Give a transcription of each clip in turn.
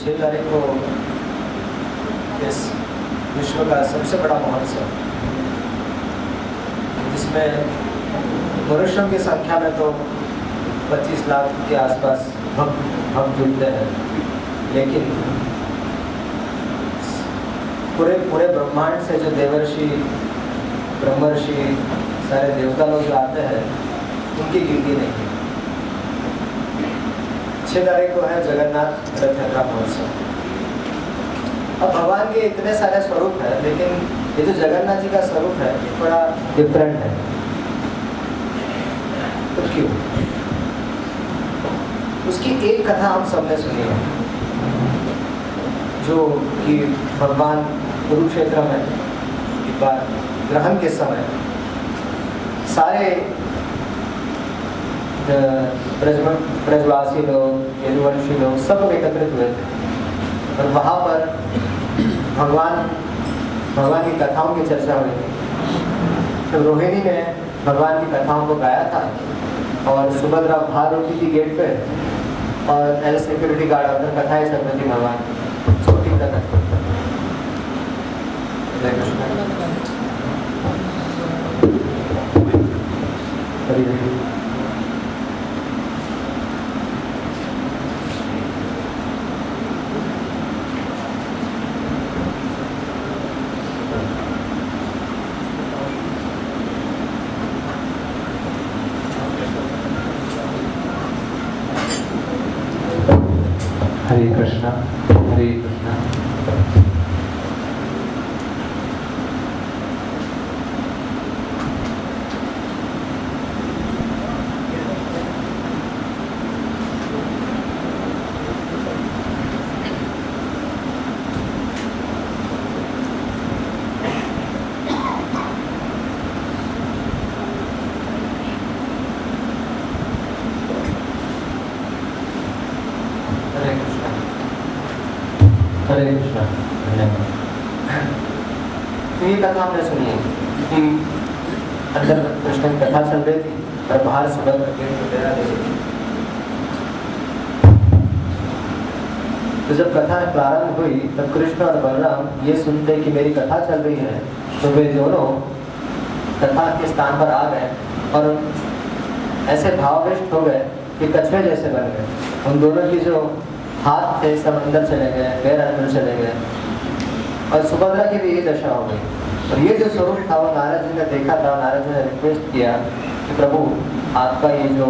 6 तारीख को इस विश्व का सबसे बड़ा महोत्सव, जिसमें मनुष्यों की संख्या में तो 25 लाख के आसपास भक्त जुड़ते हैं, लेकिन पूरे ब्रह्मांड से जो देवर्षि, ब्रह्मर्षि, सारे देवता लोग जो आते हैं, उनकी गिनती नहीं है। 6 तारीख को है जगन्नाथ रथ यात्रा महोत्सव। अब भगवान के इतने सारे स्वरूप हैं, लेकिन ये जो जगन्नाथ जी का स्वरूप है ये थोड़ा डिफरेंट है। तो क्यों? उसकी एक कथा हम सबने सुनी है, जो कि भगवान कुरुक्षेत्र में एक बार ग्रहण के समय सारे ब्रजवासी लोग, यदुवंशी लोग सब एकत्रित हुए थे, और वहाँ पर भगवान की कथाओं की चर्चा हुई थी। तो रोहिणी ने भगवान की कथाओं को गाया था, और सुभद्रा बाहर रोकी थी गेट पे, और एज सिक्योरिटी गार्ड अंदर कथाएं चल रही थी भगवान की, छोटी कथा। हरे कृष्णा, हरे कृष्णा। हरे कृष्णा। तो ये कथा हमने सुनी है कि अंदर कृष्ण की कथा चल रही थी और बाहर सुभद्रा गेट पे डेरा दे रही थी। तो जब कथा प्रारंभ हुई तब कृष्ण और बलराम ये सुनते कि मेरी कथा चल रही है, तो वे दोनों कथा के स्थान पर आ गए और ऐसे भावाविष्ट हो गए कि कछुए जैसे बन गए। उन दोनों की जो हाथ थे सब अंदर चले गए, पैर अंदर चले गए, और सुभद्रा की भी ये दशा हो गई। और ये जो स्वरूप था वो नारद जी ने देखा था। नारद जी ने रिक्वेस्ट किया कि प्रभु, आपका ये जो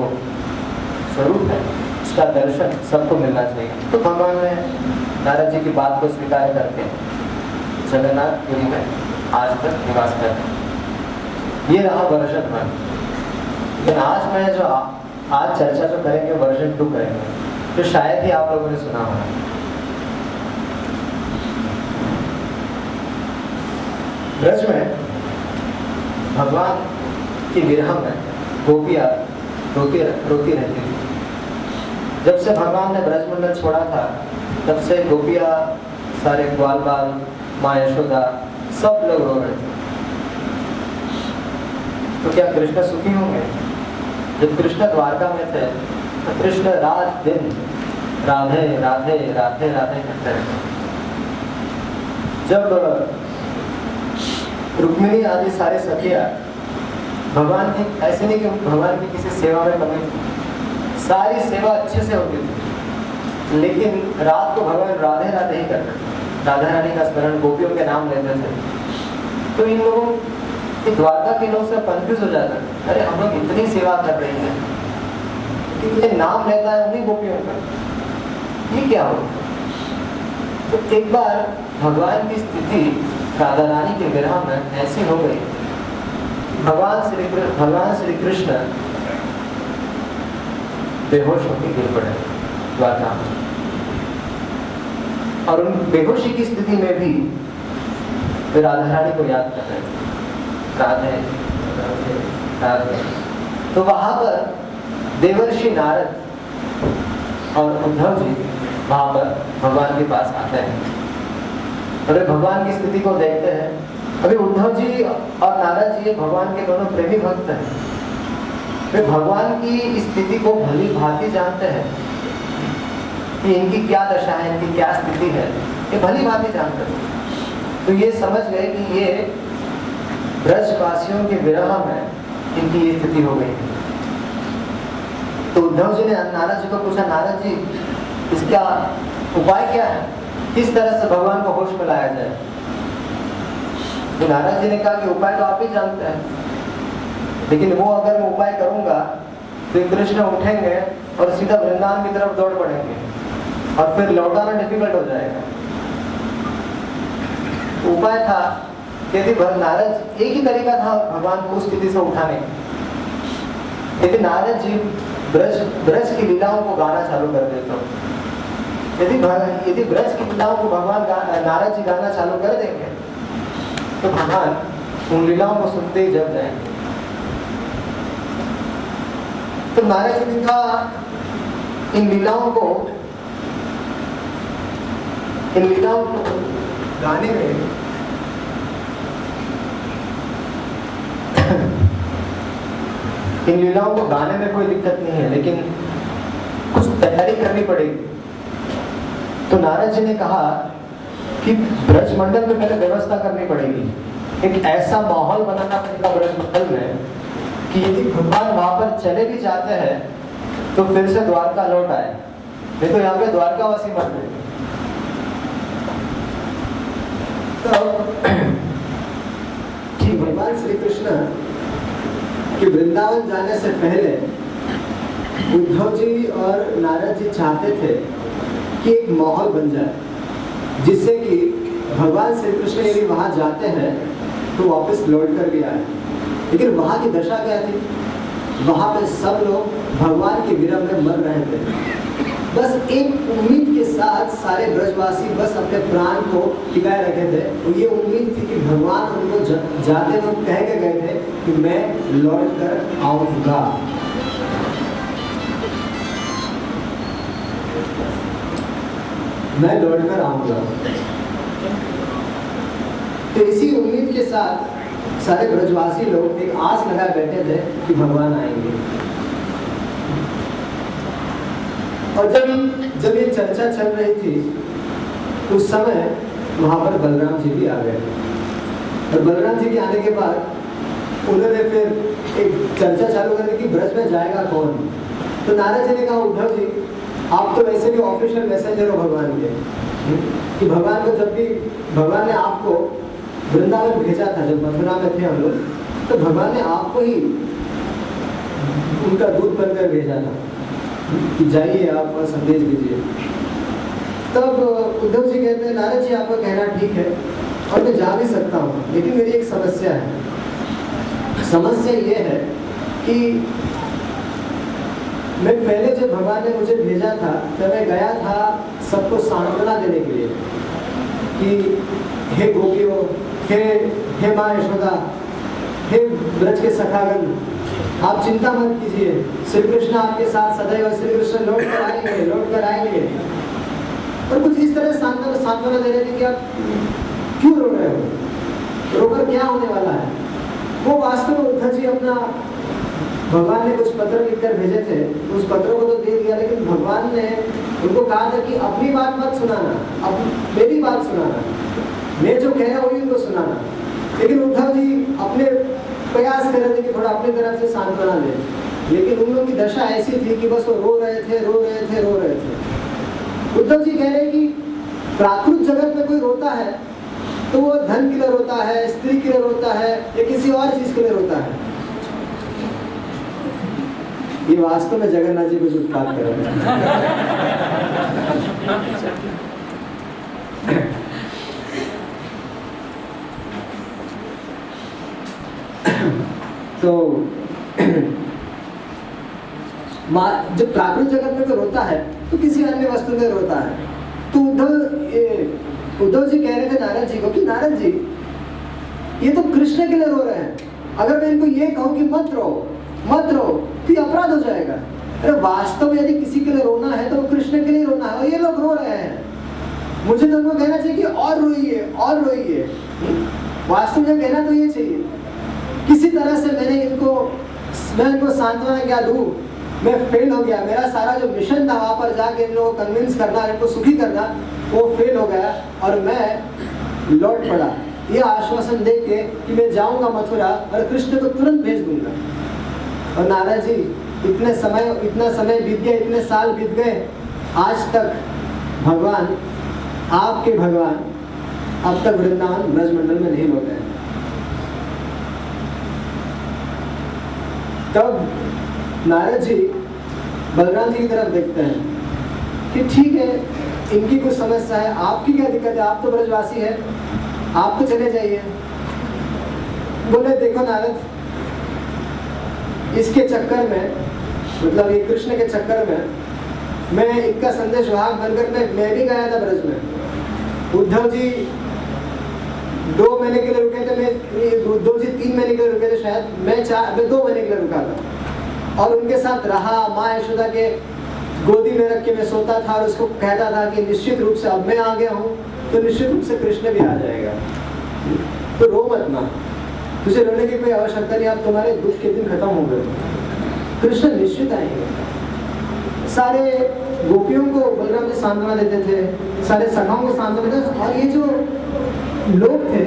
स्वरूप है इसका दर्शन सबको मिलना चाहिए। तो भगवान ने नारद जी की बात को स्वीकार करके जगन्नाथपुरी में आज तक निवास करते। ये रहा वर्जन 1। लेकिन आज मैं जो आज चर्चा जो करेंगे वर्जन 2 करेंगे, तो शायद ही आप लोगों ने सुना होगा। ब्रज में भगवान की विरह में गोपियाँ रोती रहती थी। जब से भगवान ने ब्रजमंडल छोड़ा था, तब से गोपियाँ, सारे ग्वाल बाल, माँ यशोदा, सब लोग रो रहे थे। तो क्या कृष्ण सुखी होंगे? जब कृष्ण द्वारका में थे तो कृष्ण रात दिन राधे राधे राधे राधे करते रहते। जब रुक्मिणी आदि सारे सखियाँ, भगवान की ऐसे नहीं कि भगवान की किसी सेवा में कमी थी, सारी सेवा अच्छे से होती थी, लेकिन रात को भगवान राधे राधे ही करते थे। राधा रानी का स्मरण, गोपियों के नाम लेते थे। तो इन लोगों के द्वारका के लोग सब कंफ्यूज हो जाते थे, अरे हम लोग इतनी सेवा कर रहे हैं, क्योंकि नाम लेता है उन्हीं गोपियों का, ये क्या हो? तो एक बार भगवान की स्थिति राधा रानी के विरह में ऐसी हो गई, भगवान श्री कृष्ण बेहोश होकर गिर पड़े द्वारका में। और उन बेहोशी की स्थिति में भी वे राधा रानी को याद कर रहे थे, राधे राधे राधे। तो वहां पर देवर्षि नारद और उद्धव जी वहां पर भगवान के पास आते हैं, और भगवान की स्थिति को देखते हैं। अभी उद्धव जी और नारद जी भगवान के दोनों प्रेमी भक्त हैं। वे भगवान की स्थिति को भली भांति जानते हैं, कि इनकी क्या दशा है, इनकी क्या स्थिति है, ये भली भांति जानते थे। तो ये समझ गए कि ये ब्रजवासियों के विरह में इनकी ये स्थिति हो गई। तो उद्धव जी ने नारद जी को पूछा, नारद जी इसका उपाय क्या है, किस तरह से भगवान को होश में लाया जाए? तो नारद जी ने कहा कि उपाय तो आप ही जानते हैं, लेकिन वो अगर मैं उपाय करूंगा तो कृष्ण उठेंगे और सीधा वृंदावन की तरफ दौड़ पड़ेंगे और फिर लौटाना डिफिकल्ट हो जाएगा। तो उपाय था कि यदि नारद, एक ही तरीका था भगवान को उस स्थिति से उठाने का, यदि नारद जी ब्रज की लीलाओं को गाना चालू कर देते, यदि ब्रज की लीलाओं को भगवान नारद जी गाना चालू कर देंगे तो भगवान उन लीलाओं को सुनते ही जग जाएंगे। तो नारद जी ने कहा इन लीलाओं को गाने में इन लीलाओं को गाने में कोई दिक्कत नहीं है, लेकिन कुछ तैयारी करनी पड़ेगी। तो नारद जी ने कहा कि ब्रजमंडल में पहले व्यवस्था करनी पड़ेगी, एक ऐसा माहौल बनाना पड़ेगा ब्रजमंडल में कि यदि भगवान वहां पर चले भी जाते हैं तो फिर से द्वारका लौट आए, नहीं तो यहाँ पे द्वारकावासी मर गए। तो कि भगवान श्री कृष्ण कि वृंदावन जाने से पहले उद्धव जी और नारद जी चाहते थे कि एक माहौल बन जाए जिससे कि भगवान श्री कृष्ण यदि वहां जाते हैं तो वापस लौट कर भी आए। लेकिन वहां की दशा क्या थी, वहां पे सब लोग भगवान के विरह में मर रहे थे। बस एक उम्मीद के साथ सारे ब्रजवासी बस अपने प्राण को टिकाए रखे थे, और ये उम्मीद थी कि भगवान उनको जाते वक्त कह के गए थे कि मैं लौट कर आऊंगा। मैं लौट कर आऊंगा। तो इसी उम्मीद के साथ सारे ब्रजवासी लोग एक आस लगा बैठे थे कि भगवान आएंगे। और जब ये चर्चा चल रही थी उस समय वहां पर बलराम जी भी आ गए, और बलराम जी के आने के बाद उन्होंने फिर एक चर्चा चालू कर दी कि ब्रज में जाएगा कौन। तो नारद जी ने कहा, उद्धव जी आप तो वैसे भी ऑफिशियल मैसेंजर हो भगवान के, कि भगवान को जब भी भगवान ने आपको वृंदावन भेजा था, जब मथुरा में थे हम लोग, तो भगवान ने आपको ही उनका दूत बनकर भेजा था कि जाइए आप संदेश दीजिए। तब उद्धव जी कहते हैं, नारद जी आपका कहना ठीक है और मैं जा भी सकता हूँ, लेकिन मेरी एक समस्या है। समस्या ये है कि मैं पहले जब भगवान ने मुझे भेजा था तो मैं गया था सबको सांत्वना देने के लिए कि हे गोपियों, हे माँ यशोदा, हे ब्रज के सखागण, आप चिंता मत कीजिए, श्री कृष्ण आपके साथ सदैव, श्री कृष्ण लौट कर आएंगे। और कुछ इस तरह सांत्वना दे रहे थे कि आप क्यों रो रहे हो, रोकर क्या होने वाला है। वो वास्तव में उद्धव जी अपना, भगवान ने कुछ पत्र लिखकर भेजे थे, उस पत्रों को तो दे दिया, लेकिन भगवान ने उनको कहा था कि अपनी बात मत सुनाना, अब मेरी बात सुनाना, मैं जो कह रहा हूँ वही उनको सुनाना। लेकिन उद्धव जी अपने प्रयास कर रहे थे कि थोड़ा अपनी तरफ से सांत्वना दे, लेकिन उन लोगों की दशा ऐसी थी कि बस वो रो रहे थे। उद्धव जी कह रहे हैं कि प्राकृत जगत में कोई रोता है तो वो धन के लिए रोता है, स्त्री के लिए रोता है, या किसी और चीज के लिए रोता है। ये वास्तव में जगन्नाथ जी कुछ उत्पाद कर रहे हैं। तो जब प्राकृतिक जगत में कोई रोता है तो किसी अन्य वस्तु में रोता है। तो उद्धव जी कह रहे थे नारद जी को कि नारद जी ये तो कृष्ण के लिए रो रहे हैं, अगर मैं इनको ये कहूँ कि मत रो तो ये अपराध हो जाएगा। अरे वास्तव में यदि किसी के लिए रोना है तो वो कृष्ण के लिए रोना है, और ये लोग रो रहे हैं। मुझे तो उनको कहना चाहिए कि और रोइए। वास्तव में कहना तो ये चाहिए, किसी तरह से मैं इनको सांत्वना क्या दूं मैं फेल हो गया, मेरा सारा जो मिशन था वहाँ पर जाके इन लोगों को कन्विंस करना, इनको सुखी करना, वो फेल हो गया और मैं लौट पड़ा ये आश्वासन दे के कि मैं जाऊंगा मथुरा और कृष्ण को तुरंत भेज दूंगा। और नारद जी इतना समय बीत गया, इतने साल बीत गए, आज तक भगवान, आपके भगवान अब तक वृंदावन ब्रजमंडल में नहीं लौटे। तब नारद जी बलराम जी की तरफ देखते हैं कि ठीक है, इनकी कुछ समस्या है, आपकी क्या दिक्कत है, आप तो ब्रजवासी है, आप तो चले जाइए। बोले देखो नारद, इसके चक्कर में, मतलब ये कृष्ण के चक्कर में मैं इनका संदेश वाहक बनकर मैं भी गया था ब्रज में। उद्धव जी 2 महीने के लिए रुके थे, उद्धव जी 3 महीने के लिए रुके थे शायद, मैं 2 महीने के लिए रुका था और उनके साथ रहा। माँ यशोदा के गोदी में रख के मैं सोता था और उसको कहता था कि निश्चित रूप से अब मैं आ गया हूँ तो निश्चित रूप से कृष्ण भी आ जाएगा, तो रो मत माँ, तुझे रोने की कोई आवश्यकता नहीं, अब तुम्हारे दुख के दिन खत्म हो गए, कृष्ण निश्चित आएंगे। सारे गोपियों को बलराम जी सांत्वना देते थे, सारे सखाओं को सांत्वना देते थे। और ये जो लोग थे,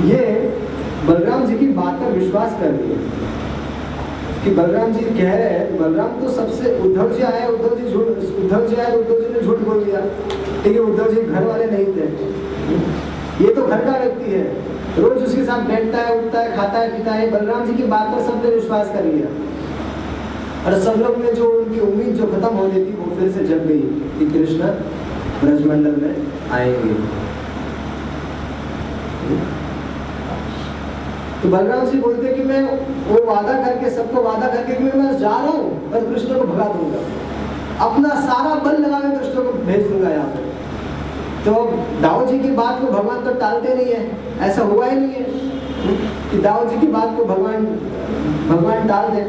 ये बलराम जी की बात पर विश्वास कर दिए कि बलराम जी कह रहे हैं, बलराम तो सबसे, उद्धव जी आए, उद्धव जी ने झूठ बोल दिया, ठीक है, उद्धव जी घर वाले नहीं थे, ये तो घर का व्यक्ति है, रोज उसके साथ बैठता है, उठता है, खाता है, पीता है। बलराम जी की बात पर सबने विश्वास कर लिया और सब लोग ने जो उनकी उम्मीद जो खत्म हो गई थी वो फिर से जग गई कि कृष्ण ब्रजमंडल में आएंगे। तो बलराम जी बोलते कि मैं वो वादा करके, सबको वादा करके कि मैं बस जा रहा हूँ और कृष्ण को भगा दूंगा, अपना सारा बल लगा के कृष्ण को भेज दूंगा यहाँ पे। तो दाऊ जी की बात को भगवान तो टालते नहीं है, ऐसा हुआ ही नहीं है कि दाऊ जी की बात को भगवान टाल दे।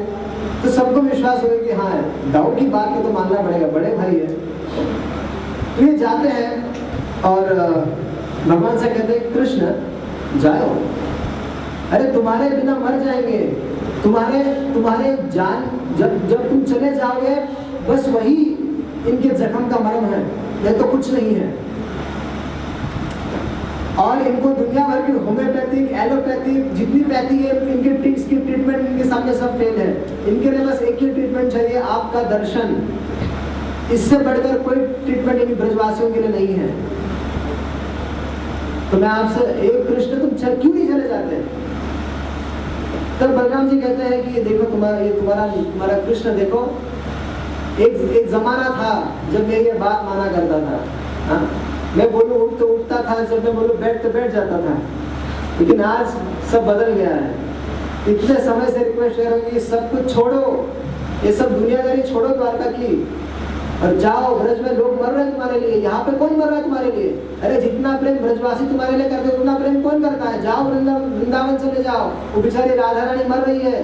तो सबको विश्वास हुआ कि हाँ, दाऊ की बात को तो मानना पड़ेगा, बड़े भाई है। तो ये जाते हैं और भगवान से कहते हैं कृष्ण जाओ, अरे तुम्हारे बिना मर जाएंगे, तुम्हारे जान, जब तुम चले जाओगे बस वही इनके जख्म का मरहम है, नहीं तो कुछ नहीं है। और इनको दुनिया भर की होम्योपैथिक, एलोपैथिक जितनी पैथी है, इनके इसकी ट्रीटमेंट इनके सामने सब फेल है। इनके लिए बस एक ही ट्रीटमेंट चाहिए, आपका दर्शन। इससे बढ़कर कोई ट्रीटमेंट इन ब्रजवासियों के लिए नहीं है। तो मैं आपसे, एक कृष्ण तुम क्यों नहीं चले जाते? तब बलराम जी कहते हैं कि देखो तुम्हारा कृष्ण, देखो एक जमाना था जब मैं ये बात माना करता था, हाँ? मैं बोलूं उठ तो उठता था, जब मैं बोलूं बैठ तो बैठ जाता था, लेकिन आज सब बदल गया है। इतने समय से रिक्वेस्ट कर रहा हूँ कि सब कुछ छोड़ो, ये सब दुनियादारी छोड़ो द्वारका की, और जाओ ब्रज में, लोग मर रहे हैं तुम्हारे लिए, यहाँ पे कौन मर रहा है तुम्हारे लिए? अरे जितना प्रेम ब्रजवासी तुम्हारे लिए करते उतना प्रेम कौन करता है? जाओ वृंदावन चले जाओ, वो बेचारी राधा रानी मर रही है।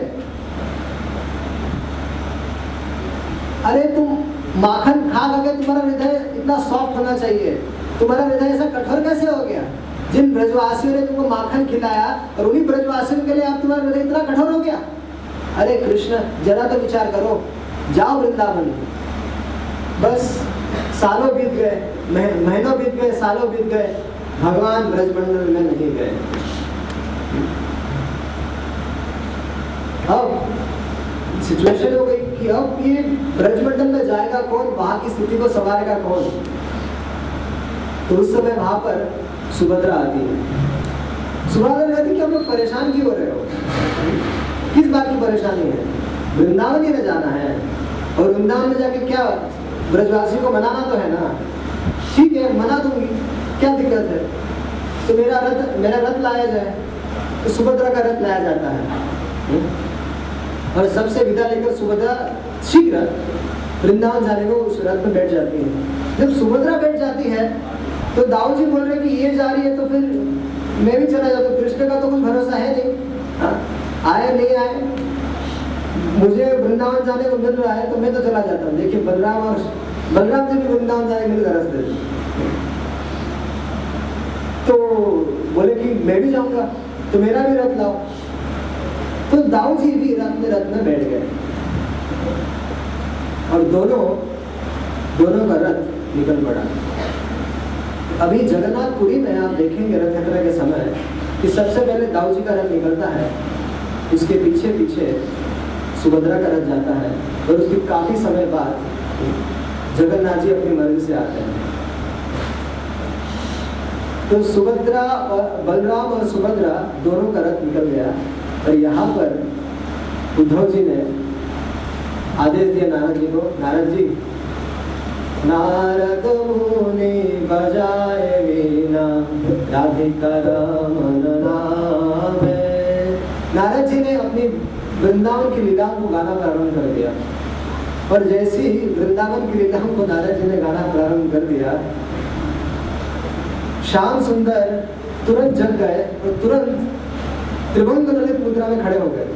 अरे तुम माखन खा लगे, तुम्हारा हृदय इतना सॉफ्ट होना चाहिए, तुम्हारा हृदय ऐसा कठोर कैसे हो गया? जिन ब्रजवासियों ने तुमको माखन खिलाया और उन्हीं ब्रजवासियों के लिए आप तुम्हारा हृदय इतना कठोर हो गया? अरे कृष्ण जरा तो विचार करो, जाओ वृंदावन। बस सालों बीत गए, महीनों बीत गए, सालों बीत गए, भगवान ब्रजमंडल में नहीं गए। अब सिचुएशन हो गई कि अब ये ब्रजमंडल में जाएगा कौन, वहां की स्थिति को संभालेगा कौन? तो उस समय वहां पर सुभद्रा आती है। सुभद्रा कहती कि हम लोग परेशान क्यों हो रहे हो, किस बात की परेशानी है? वृंदावन ही न जाना है, और वृंदावन में जाके क्या, ब्रजवासियों को मनाना तो है ना। ठीक है, मना दूंगी, क्या दिक्कत है? तो मेरा रथ लाया जाए। तो सुभद्रा का रथ लाया जाता है और सबसे विदा लेकर सुभद्रा शीघ्र वृंदावन जाने को उस रथ में बैठ जाती है। जब सुभद्रा बैठ जाती है तो दाऊ जी बोल रहे कि ये जा रही है तो फिर मैं भी चला जाता हूँ, कृष्ण का तो कुछ भरोसा है नहीं, हाँ? आए नहीं आए, मुझे वृंदावन जाने को मिल रहा है तो मैं तो चला जाता हूँ। देखिए बलराम जी भी वृंदावन जाने के लिए तरस देते, तो बोले कि मैं भी जाऊंगा। तो तो मेरा भी रथ लाओ। तो दाऊ जी भी रथ में बैठ गए और दोनों का रथ निकल पड़ा। अभी जगन्नाथपुरी में आप देखेंगे रथ यात्रा के समय कि सबसे पहले दाऊ जी का रथ निकलता है, उसके पीछे पीछे सुभद्रा का रथ जाता है और उसके काफी समय बाद जगन्नाथ जी अपनी मर्जी से आते हैं। तो सुभद्रा और बलराम और सुभद्रा दोनों का रथ निकल गया और यहाँ पर उद्धव जी ने आदेश दिया नारद जी को, नारद जी, नारद मुनि बजाए वीणा राधिका रमन नामे। नारद जी ने अपनी वृंदावन की लीला को गाना प्रारंभ कर दिया और जैसे ही वृंदावन की लीला को नारद जी ने गाना प्रारंभ कर दिया, श्याम सुंदर तुरंत जग गए और तुरंत त्रिभंग ललित मुद्रा में खड़े हो गए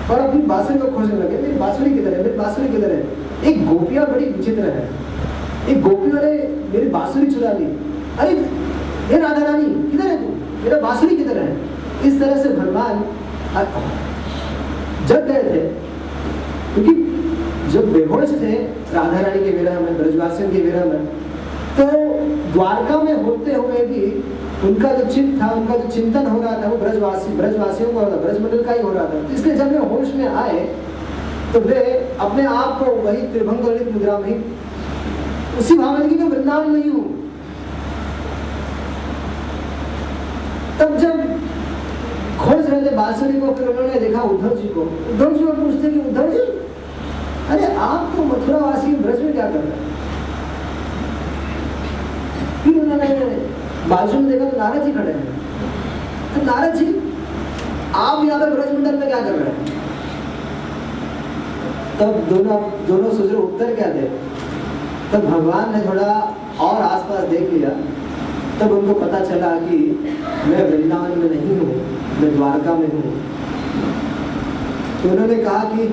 और अपनी बांसुरी को खोजने लगे। मेरी बांसुरी किधर है, मेरी बांसुरी किधर है। एक गोपियां बड़ी विचित्र है, एक गोपियों ने मेरी बांसुरी चुरा ली। अरे ये राधा रानी किधर है तू, मेरा बांसुरी किधर है। इस तरह से भगवान जग गए थे, क्योंकि जब बेहोश थे राधा रानी के विरह में, ब्रजवासियों के विरह में, तो द्वारका में होते हुए भी उनका जो चिंत था, उनका जो चिंतन हो रहा था वो ब्रजवासियों का, ब्रजमंडल का ही हो रहा था। तो इसलिए जब वे होश में आए तो वे अपने आप को वही त्रिभंग ललित मुद्रा में उसी भाव में कि मैं वृंदावन में ही हूँ। तब जब खोज रहे थे बांसुरी को, फिर उन्होंने देखा उद्धव जी को। उद्धव जी को पूछते कि उद्धव जी, अरे आप तो मथुरावासी ब्रज में क्या कर रहे हैं। फिर उन्होंने बाजू में देखा तो नारद जी खड़े हैं। तो नारद जी, आप यहाँ पे ब्रजमंडल में क्या कर रहे हैं। तब दोनों सोच रहे उत्तर क्या दे। तब भगवान ने थोड़ा और आसपास देख लिया, तब उनको पता चला कि मैं वृंदावन में नहीं हूँ, मैं द्वारका में हूँ। तो उन्होंने कहा कि,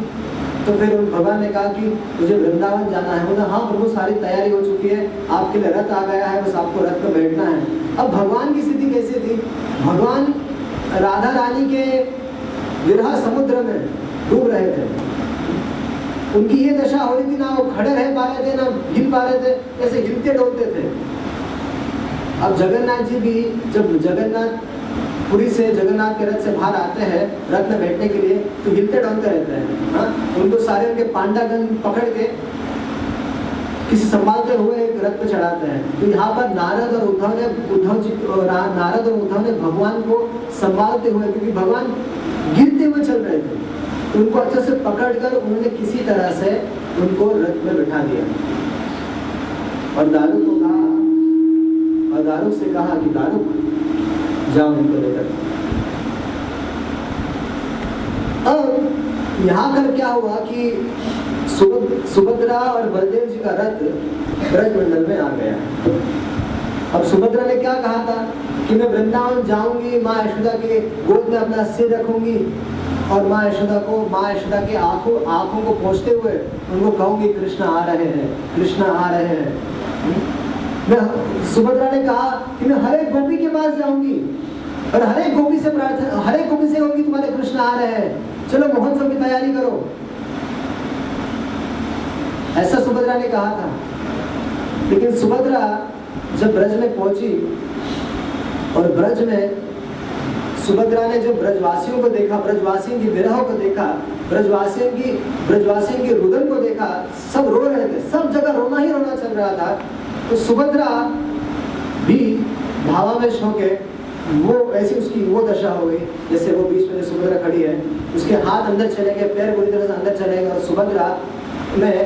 तो फिर भगवान ने कहा कि मुझे वृंदावन जाना है। बोला हाँ प्रभु, सारी तैयारी हो चुकी है, आपके लिए रथ आ गया है, बस आपको रथ पर बैठना है। अब भगवान की स्थिति कैसी थी, भगवान राधा रानी के विरह समुद्र में डूब रहे थे। उनकी ये दशा हो रही थी, ना वो खड़े रह पा रहे थे, ना हिल पा रहे थे, ऐसे हिलते डोलते थे। अब जगन्नाथ जी भी जब पुरी से जगन्नाथ के रथ से बाहर आते हैं रथ में बैठने के लिए, तो हिलते डोलते रहते हैं। हाँ, उनको सारे उनके पांडागण पकड़ के किसी संभालते हुए एक रथ पे चढ़ाते हैं। तो यहाँ पर नारद और उद्धव ने भगवान को संभालते हुए, क्योंकि भगवान गिरते हुए चल रहे थे, तो उनको अच्छे से पकड़कर उन्होंने किसी तरह से उनको रथ में बिठा दिया और दारुक को कहा, और दारुक से कहा कि दारुक जाओ इनको लेकर। अब यहाँ पर क्या हुआ कि सुभद्रा और बलदेव जी का रथ ब्रजमंडल में आ गया। अब सुभद्रा ने क्या कहा था कि मैं वृंदावन जाऊंगी, माँ यशोदा के गोद में अपना सिर रखूंगी और माँ यशोदा के आंखों को पोंछते हुए उनको कहूंगी कृष्ण आ रहे हैं, कृष्ण आ रहे हैं। सुभद्रा ने कहा कि मैं हर एक गोपी के पास जाऊंगी और हर एक गोपी से कहूंगी तुम्हारे कृष्ण आ रहे हैं, चलो महोत्सव की तैयारी करो। ऐसा सुभद्रा ने कहा था। लेकिन सुभद्रा जब ब्रज में पहुंची और ब्रज में सुभद्रा ने जब ब्रजवासियों को देखा, ब्रजवासियों की विरह को देखा, ब्रजवासियों की रुदन को देखा, सब रो रहे थे, सब जगह रोना ही रोना चल रहा था। तो सुभद्रा भी भावावेश होके वो ऐसी उसकी वो दशा हो गई, जैसे वो बीच में सुभद्रा खड़ी है, उसके हाथ अंदर चले गए, पैर पूरी तरह से अंदर चले गए और सुभद्रा में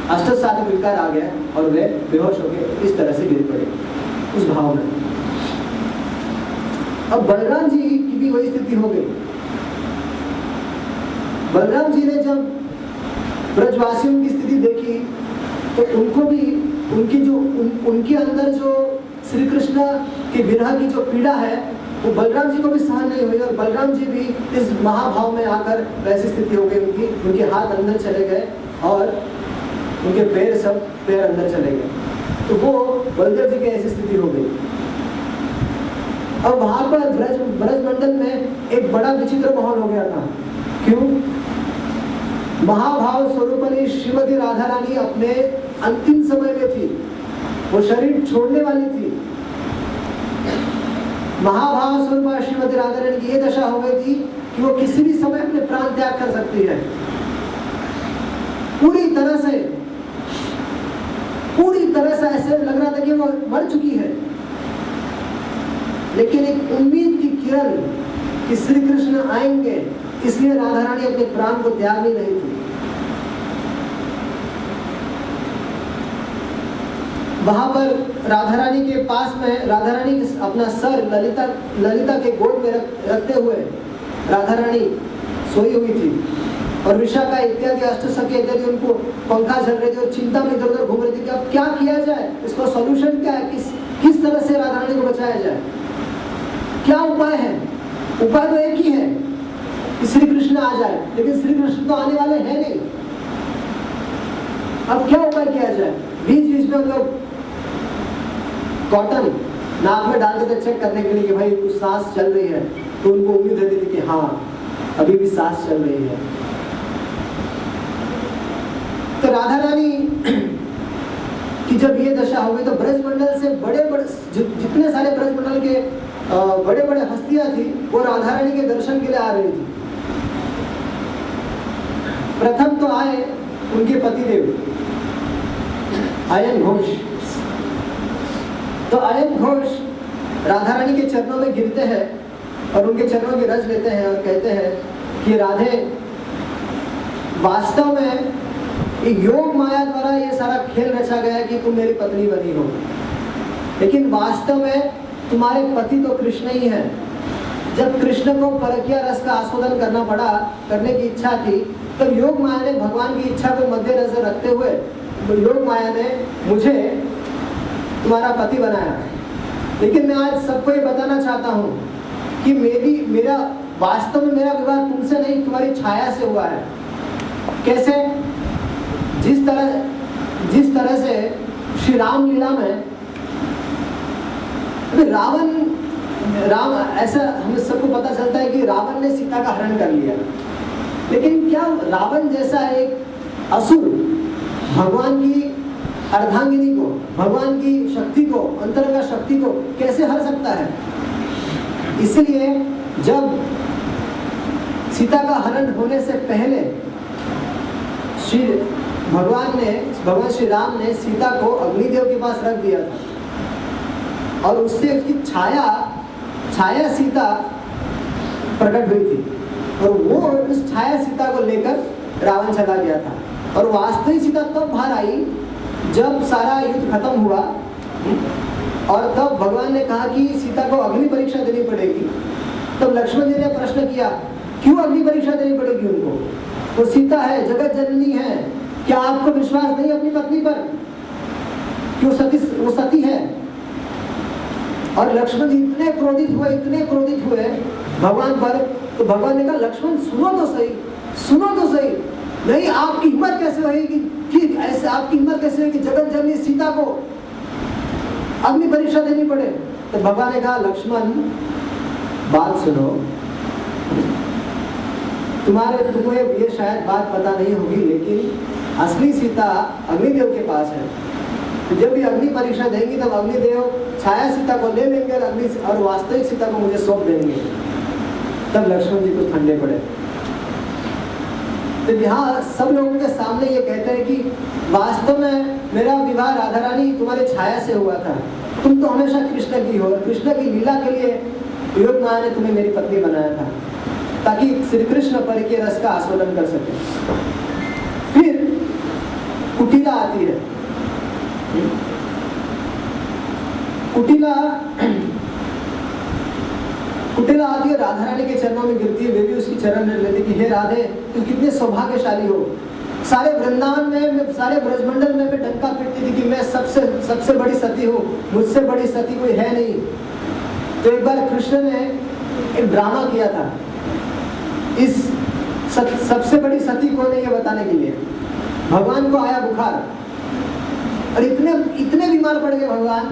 अष्टसाध्य विकार आ गया और वे बेहोश हो गए, इस तरह से गिर पड़े उस भाव में। अब बलराम जी की भी वही स्थिति हो गई। बलराम जी ने जब ब्रजवासियों की स्थिति देखी तो उनको भी उनके अंदर जो श्री कृष्ण के विरह की जो पीड़ा है वो बलराम जी को भी सहन नहीं हुई और बलराम जी भी इस महाभाव में आकर वैसी स्थिति हो गई उनके हाथ अंदर चले गए और उनके पैर अंदर चले गए। तो वो बलदेव जी की ऐसी स्थिति हो गई। और वहां पर ब्रज मंडल में एक बड़ा विचित्र माहौल हो गया था। क्यों? महाभाव स्वरूपनी श्रीमती राधा रानी अपने अंतिम समय में थी, वो शरीर छोड़ने वाली थी। महाभाव स्वरूप श्रीमती राधा रानी की ये दशा हो गई थी कि वो किसी भी समय अपने प्राण त्याग कर सकती है। पूरी तरह से ऐसे लग रहा था कि वो मर चुकी है, लेकिन एक उम्मीद की किरण कि श्री कृष्ण आएंगे, इसलिए राधा रानी अपने प्राण को त्यागनी नहीं थी। वहां पर राधा रानी के पास में राधा रानी अपना सर ललिता के गोद में रखते हुए राधा रानी सोई हुई थी और विशाखा इत्यादि अष्टसखी इत्यादि उनको पंखा चल रहे थे और चिंता में इधर उधर घूम रही थी कि अब क्या किया जाए, इसको सॉल्यूशन क्या है, किस तरह से राधा रानी को बचाया जाए, क्या उपाय है। उपाय तो एक ही है कि श्री कृष्ण आ जाए, लेकिन श्री कृष्ण तो आने वाले हैं नहीं। अब क्या उपाय किया जाए? बीच में लोग कॉटन नाक में डाल देते चेक करने के लिए कि भाई कुछ सांस चल रही है, तो उनको उम्मीद रहती थी कि हाँ अभी भी सांस चल रही है। तो राधा रानी की जब ये दशा हो गई तो ब्रजमंडल से बड़े जितने सारे ब्रजमंडल के बड़े हस्तियां थी वो राधा रानी के दर्शन के लिए आ रही थी। प्रथम तो आए उनके पतिदेव आयन घोष। तो आयन घोष राधा रानी के चरणों में गिरते हैं और उनके चरणों की रज लेते हैं और कहते हैं कि राधे, वास्तव में योग माया द्वारा ये सारा खेल रचा गया है कि तुम मेरी पत्नी बनी हो, लेकिन वास्तव में तुम्हारे पति तो कृष्ण ही है। जब कृष्ण को परकिया रस का आस्वादन करने की इच्छा थी, तब योग माया ने भगवान की इच्छा को मद्देनजर रखते हुए योग माया ने मुझे तुम्हारा पति बनाया। लेकिन मैं आज सबको ये बताना चाहता हूँ कि मेरा वास्तव में मेरा विवाह तुमसे नहीं, तुम्हारी छाया से हुआ है। कैसे? जिस तरह से श्री राम लीला में राम ऐसा हमें सबको पता चलता है कि रावण ने सीता का हरण कर लिया, लेकिन क्या रावण जैसा एक असुर भगवान की अर्धांगिनी को, भगवान की शक्ति को, अंतरंगा शक्ति को कैसे हर सकता है? इसलिए जब सीता का हरण होने से पहले भगवान श्री राम ने सीता को अग्निदेव के पास रख दिया था और उससे उसकी छाया सीता प्रकट हुई थी और वो उस छाया सीता को लेकर रावण चला गया था। और वास्तविक सीता तब बाहर आई जब सारा युद्ध खत्म हुआ और तब भगवान ने कहा कि सीता को अग्नि परीक्षा देनी पड़ेगी। तब लक्ष्मण जी ने प्रश्न किया, क्यों अग्नि परीक्षा देनी पड़ेगी उनको? वो सीता है, जगत जननी है, क्या आपको विश्वास नहीं अपनी पत्नी पर? क्यों वो सती है? और लक्ष्मण जी इतने क्रोधित हुए भगवान पर, तो भगवान ने कहा लक्ष्मण सुनो तो सही, नहीं आपकी हिम्मत कैसे होगी कि ऐसे आपकी हिम्मत कैसे होगी कि जगत जननी सीता को अग्नि परीक्षा देनी पड़े? तो भगवान ने कहा लक्ष्मण बात सुनो, तुम्हें ये शायद बात पता नहीं होगी, लेकिन असली सीता अग्निदेव के पास है। तो जब भी अग्नि परीक्षा देंगी तब अग्निदेव छाया सीता को ले लेंगे और वास्तविक सीता को मुझे सौंप देंगे। तब लक्ष्मण जी कुछ ठंडे पड़े। तो यहाँ सब लोगों के सामने ये कहते हैं कि वास्तव में मेरा विवाह राधा रानी तुम्हारे छाया से हुआ था, तुम तो हमेशा कृष्ण की हो, कृष्ण की लीला के लिए योग माया ने तुम्हें meरी पत्नी बनाया था ताकि श्री कृष्ण पर के रस का आस्वादन कर सके। फिर कुटिला आती है। कुटिला आती है, राधा रानी के चरणों में गिरती है, वे भी उसकी चरण रख लेती कि हे राधे तुम कितने सौभाग्यशाली हो। सारे वृंदावन में, सारे ब्रजमंडल में मैं डंका पीटती थी कि मैं सबसे बड़ी सती हूँ, मुझसे बड़ी सती कोई है नहीं। तो एक बार कृष्ण ने एक ड्रामा किया था इस सबसे बड़ी सती कौन है ये बताने के लिए। भगवान को आया बुखार और इतने बीमार पड़ गए भगवान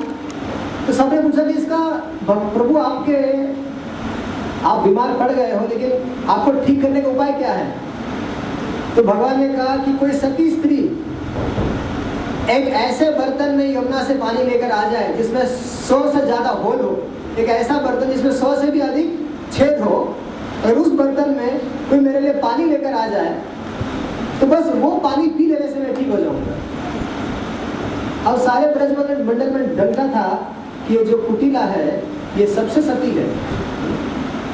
तो सबने पूछा कि इसका प्रभु आप बीमार पड़ गए हो, लेकिन आपको ठीक करने का उपाय क्या है? तो भगवान ने कहा कि कोई सती स्त्री एक ऐसे बर्तन में यमुना से पानी लेकर आ जाए जिसमें 100 से ज्यादा होल हो, एक ऐसा बर्तन जिसमें 100 से भी अधिक छेद हो, और उस बर्तन में कोई मेरे लिए पानी लेकर आ जाए तो बस वो पानी पी लेने से मैं ठीक हो जाऊंगा। अब सारे ब्रजमंडल में डंका था कि ये जो कुटिला है ये सबसे सती है।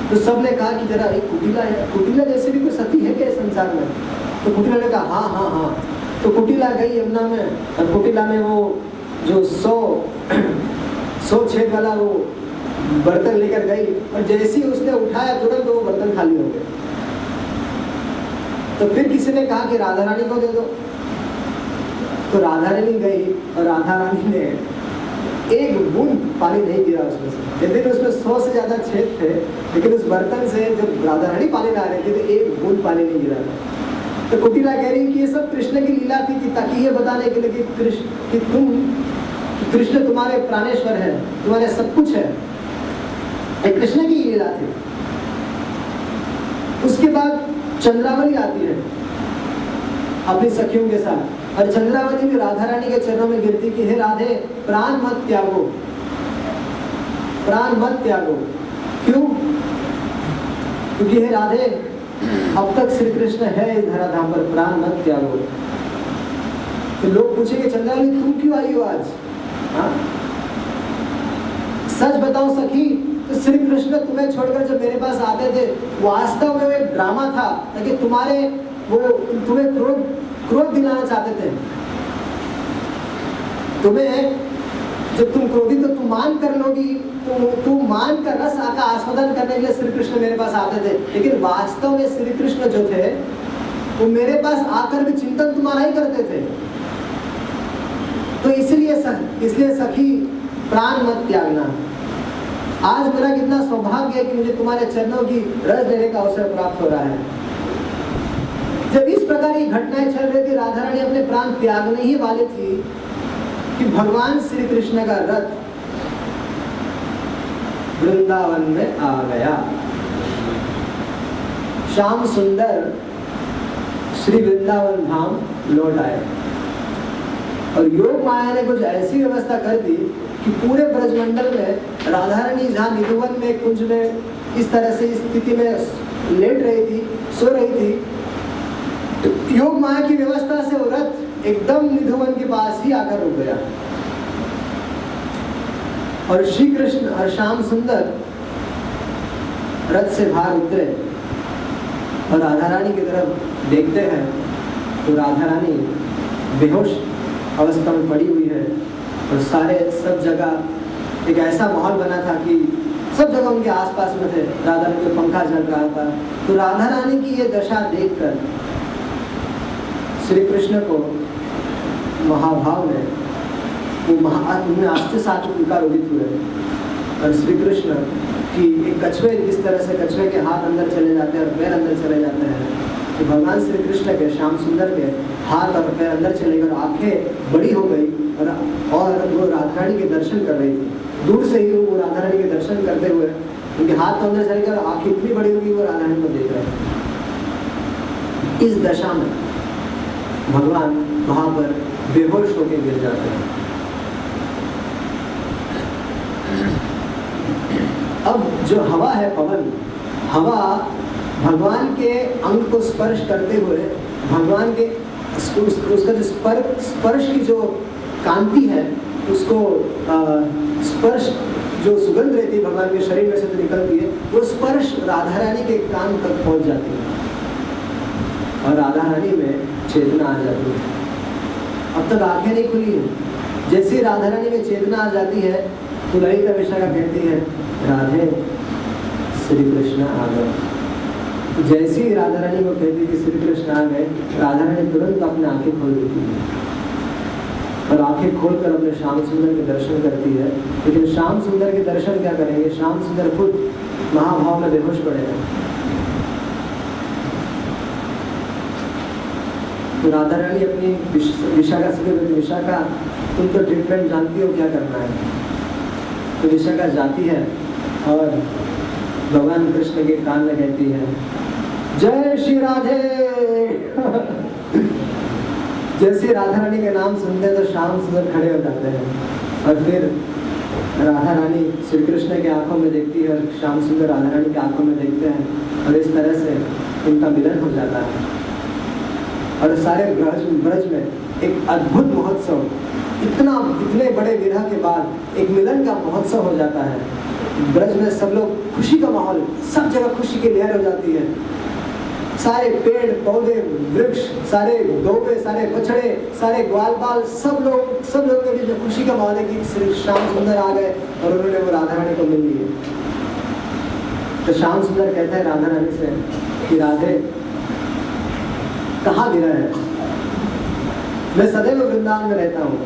तो सबने कहा कि जरा एक कुटिला है, कुटिला जैसे भी कोई सती है क्या संसार में? तो कुटिला ने कहा हाँ। तो कुटिला गई यमुना में, और कुटिला में वो जो 100 छेद वाला वो बर्तन लेकर गई, और जैसे ही उसने उठाया तुरंत वो बर्तन खाली हो गए। तो फिर किसी ने कहा कि राधा रानी को दे दो। तो राधा रानी गई और राधा रानी ने एक बूंद पानी नहीं गिरा उसमें से। यदि उसमें 100 से ज्यादा छेद थे, लेकिन उस बर्तन से जब राधा रानी पानी ला रही थी तो एक बूंद पानी नहीं गिरा था। तो कुटिला कह रही कि ये सब कृष्ण की लीला थी कि ताकि ये बताने के लिए कि कृष्ण तुम्हारे प्राणेश्वर है, तुम्हारे सब कुछ है, एक कृष्ण की लीला थी। उसके बाद चंद्रावली आती है अपनी सखियों के साथ, और चंद्रावली भी राधा रानी के चरणों में गिरती कि हे राधे प्राण मत त्यागो, प्राण मत त्यागो। क्यों? क्योंकि हे राधे अब तक श्री कृष्ण है इस धराधाम पर, प्राण मत त्यागो। तो लोग पूछेंगे चंद्रावली तुम क्यों आई हो आज? हाँ? सच बताओ सखी, तो श्री कृष्ण तुम्हें छोड़कर जब मेरे पास आते थे वास्तव में वो एक ड्रामा था, ताकि तुम्हें क्रोध दिलाना चाहते थे। तुम्हें जब तुम क्रोधित तो तुम मान कर लोगी, तुम मान कर रस का आस्वादन करने के लिए श्री कृष्ण मेरे पास आते थे, लेकिन वास्तव में श्री कृष्ण जो थे वो मेरे पास आकर भी चिंतन तुम्हारा ही करते थे। तो इसलिए सखी प्राण मत त्यागना। आज मेरा कितना सौभाग्य है कि मुझे तुम्हारे चरणों की रस लेने का अवसर प्राप्त हो रहा है। जब इस प्रकार की घटनाएं चल रही थी, राधा रानी अपने प्राण त्यागने ही वाली थी कि भगवान श्री कृष्ण का रथ वृंदावन में आ गया। श्याम सुंदर श्री वृंदावन धाम लौट आए, और योग माया ने कुछ ऐसी व्यवस्था कर दी कि पूरे ब्रजमंडल में राधा रानी जहाँ निधुवन में कुंज में इस तरह से इस स्थिति में लेट रही थी, सो रही थी, तो योग माया की व्यवस्था से वो रथ एकदम निधुवन के पास ही आकर रुक गया। और श्री कृष्ण और श्याम सुंदर रथ से बाहर उतरे और राधा रानी की तरफ देखते हैं तो राधा रानी बेहोश अवस्था में पड़ी हुई है, और सब जगह एक ऐसा माहौल बना था कि सब जगह उनके आसपास में थे। राधा रानी को पंखा चल रहा था। तो राधा रानी की ये दशा देखकर श्री कृष्ण को महाभाव ने उनमें आस्ते साथ विकार उदित हुए, और श्री कृष्ण की एक कछुए जिस तरह से कछुए के हाथ अंदर चले जाते हैं और पैर अंदर चले जाते हैं, तो भगवान श्री कृष्ण के श्याम सुंदर के हाथ और पैर अंदर चले गए, आंखें बड़ी हो गई, और वो राधा रानी के दर्शन कर रही थी। दूर से ही वो राधा रानी के दर्शन करते हुए उनके हाथ तो अंदर चले गए और आंखें इतनी बड़ी होगी वो राधा रानी को देख रहे थे। इस दशा में भगवान वहां पर बेहोश होकर गिर जाते हैं। अब जो हवा है, पवन हवा भगवान के अंग को स्पर्श करते हुए भगवान के उसका जो स्पर्श की जो कांति है, उसको स्पर्श जो सुगंध रहती है भगवान के शरीर में से तो निकलती है, वो स्पर्श राधा रानी के कान तक पहुंच जाती है और राधा रानी में चेतना आ जाती है। अब तक आंखें नहीं खुली है। जैसे राधा रानी में चेतना आ जाती है तो ललिता विशाखा कहती है राधे श्री कृष्ण आ गए। तो जैसे ही राधा रानी को कहती कि श्री कृष्ण आ गए, राधा रानी तुरंत अपनी आंखें खोल देती है और आंखें खोलकर अपने श्याम सुंदर के दर्शन करती है। लेकिन श्याम सुंदर के दर्शन क्या करेंगे, श्याम सुंदर खुद महाभाव में बेहोश पड़े हैं। तो राधा रानी अपनी विशाखा से कहती, विशाखा तुम तो ट्रीटमेंट जानती हो क्या करना है। तो विशाखा जाती है और भगवान कृष्ण के कान में कहती है, जय श्री राधे। जैसे राधा रानी के नाम सुनते हैं तो श्याम सुंदर खड़े हो जाते हैं और फिर राधा रानी श्री कृष्ण के आंखों में देखती है और श्याम सुंदर राधा रानी के आंखों में देखते हैं और इस तरह से उनका मिलन हो जाता है। और सारे ब्रज में एक अद्भुत महोत्सव, इतने बड़े विरह के बाद एक मिलन का महोत्सव हो जाता है। ब्रज में सब लोग खुशी का माहौल, सब जगह खुशी की लहर हो जाती है। सारे पेड़ पौधे वृक्ष, सारे गौवे, सारे बछड़े, सारे ग्वाल बाल, सब लोग के बीच में खुशी का माहौल है कि श्री श्याम सुंदर आ गए और उन्होंने वो राधा रानी को मिल लिए। तो श्याम सुंदर कहते हैं राधा रानी से कि राधे, कहाँ विरह है? मैं सदैव वृंदावन में रहता हूँ,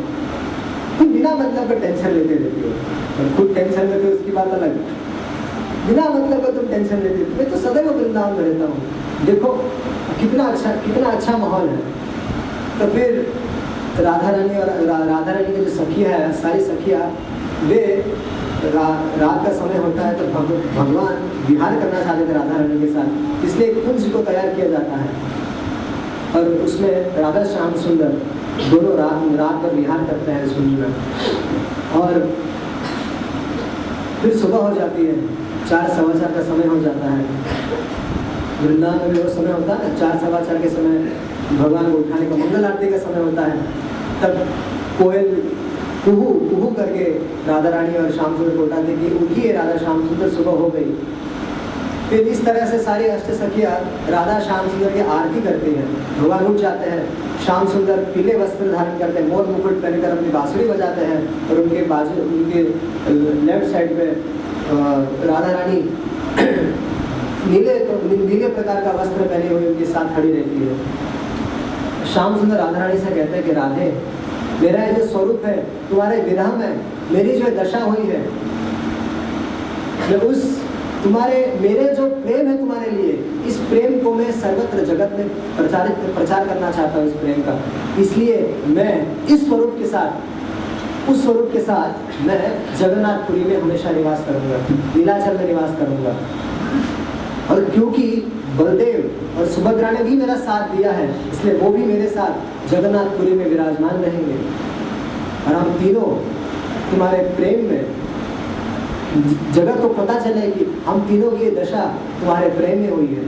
तुम बिना मतलब का टेंशन लेते रहती हो और खुद टेंशन लेते हो, उसकी बात अलग। बिना मतलब का तुम टेंशन लेते हो, मैं तो सदैव वृंदावन में रहता हूँ, देखो कितना अच्छा माहौल है। तो फिर राधा रानी और राधा रानी की जो सखियाँ है, सारी सखियाँ, वे रात का समय होता है तो भगवान विहार करना चाहते थे राधा रानी के साथ, इसलिए एक कुंज को तैयार किया जाता है और उसमें राधा श्याम सुंदर दोनों रात भर विहार करते हैं इस कुंज में। और फिर सुबह हो जाती है, 4 सवा 4 का समय हो जाता है। वृंदावन में भी वो समय होता है, 4 सवा 4 के समय भगवान को उठाने का मंगल आरती का समय होता है। तब कोयल कुहू कुहू करके राधा रानी और श्याम सुंदर को उठाते कि उठिए राधा श्याम सुंदर, सुबह हो गई। फिर इस तरह से सारी अष्ट सखियाँ राधा श्याम सुंदर की आरती करती हैं। भगवान उठ जाते हैं, श्याम सुंदर पीले वस्त्र धारण करते हैं, मोर मुकुट पहनकर अपनी बांसुरी बजाते हैं और उनके बाजू, उनके लेफ्ट साइड पे राधा रानी नीले प्रकार का वस्त्र पहने हुए उनके साथ खड़ी रहती है। श्याम सुंदर राधा रानी से कहते हैं कि राधे, मेरा ये जो स्वरूप है, तुम्हारे विरह में मेरी जो दशा हुई है, मैं उस मेरे जो प्रेम है तुम्हारे लिए, इस प्रेम को मैं सर्वत्र जगत में प्रचार करना चाहता हूँ इस प्रेम का। इसलिए मैं इस स्वरूप के साथ, उस स्वरूप के साथ मैं जगन्नाथपुरी में हमेशा निवास करूंगा, नीलाचल में निवास करूंगा। और क्योंकि बलदेव और सुभद्रा ने भी मेरा साथ दिया है, इसलिए वो भी मेरे साथ जगन्नाथपुरी में विराजमान रहेंगे और हम तीनों तुम्हारे प्रेम में, जगत को पता चले कि हम तीनों की दशा तुम्हारे प्रेम में हुई है।